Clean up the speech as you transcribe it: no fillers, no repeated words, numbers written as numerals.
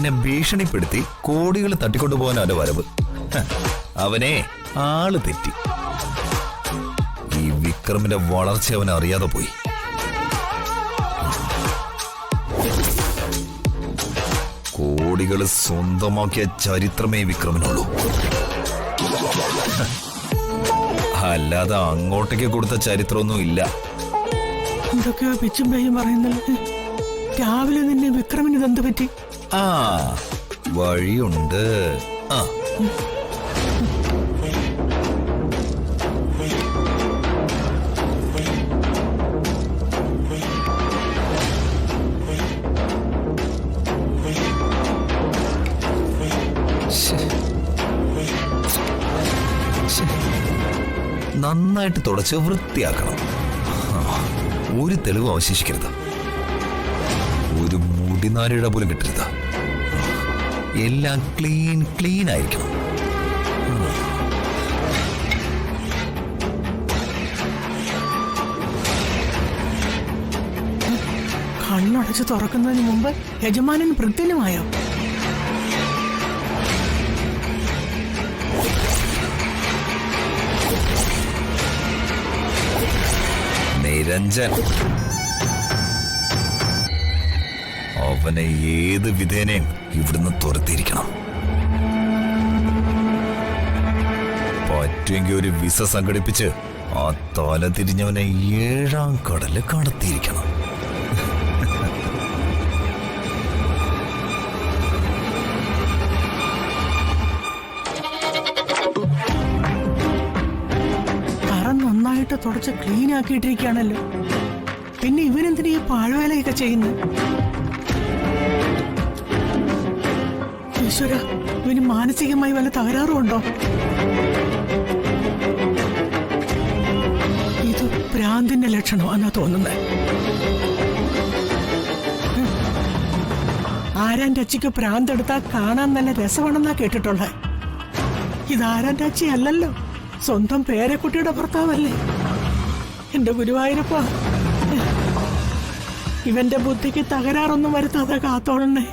എന്നെ ഭീഷണിപ്പെടുത്തി കോടികൾ തട്ടിക്കൊണ്ടുപോകാൻ അവന്റെ വരവ്. അവനെ ആള് തെറ്റി. ഈ വിക്രമിന്റെ വളർച്ച അവൻ അറിയാതെ പോയി. കോടികൾ സ്വന്തമാക്കിയ ചരിത്രമേ വിക്രമിനുള്ളൂ. അല്ലാതെ അങ്ങോട്ടേക്ക് കൊടുത്ത ചരിത്രമൊന്നും ഇല്ല. എന്തൊക്കെയോ പിച്ചും പേയും പറയുന്നല്ലേ. രാവിലെ നിന്നെ വിക്രമിന് ഇതെന്ത് പറ്റി? ആ വഴിയുണ്ട്. ആ നന്നായിട്ട് തുടച്ച് വൃത്തിയാക്കണം. ഒരു തെളിവ് അവശേഷിക്കരുത്. ഒരു മുടിനാരിയുടെ പോലും കിട്ടരുത്. എല്ലാം ക്ലീൻ ആയിരിക്കണം. കണ്ണടച്ച് തുറക്കുന്നതിന് മുമ്പ് യജമാനൻ വൃദ്ധനുമായോ? നിരഞ്ജൻ അവനെ ഏത് വിധേനയും ഇവിടുന്ന് തുരത്തിയിരിക്കണം. പറ്റുമെങ്കിൽ ഒരു വിസ സംഘടിപ്പിച്ച് ആ തല തിരിഞ്ഞവനെ 7ാം കടല് കടത്തിയിരിക്കണം. നന്നായിട്ട് തുടച്ച് ക്ലീൻ ആക്കിയിട്ടിരിക്കുകയാണല്ലോ. പിന്നെ ഇവനെന്തിനാ ഈ പാഴ്വേലയൊക്കെ ചെയ്യുന്നത്? ഈശ്വര, ഇവന് മാനസികമായി വല്ല തകരാറുണ്ടോ? ഇത് ഭ്രാന്തിന്റെ ലക്ഷണമാണെന്നാ തോന്നുന്നത്. ആരാന്റെ അച്ചിക്ക് ഭ്രാന്തെടുത്താ കാണാൻ നല്ല രസമാണെന്നാ കേട്ടിട്ടുള്ളത്. ഇതാരാന്റെ അച്ചി അല്ലല്ലോ, സ്വന്തം പേരക്കുട്ടിയുടെ ഭർത്താവല്ലേ. എന്റെ ഗുരുവായൂരപ്പ, ഇവന്റെ ബുദ്ധിക്ക് തകരാറൊന്നും വരുത്താതെ കാത്തോളണേ.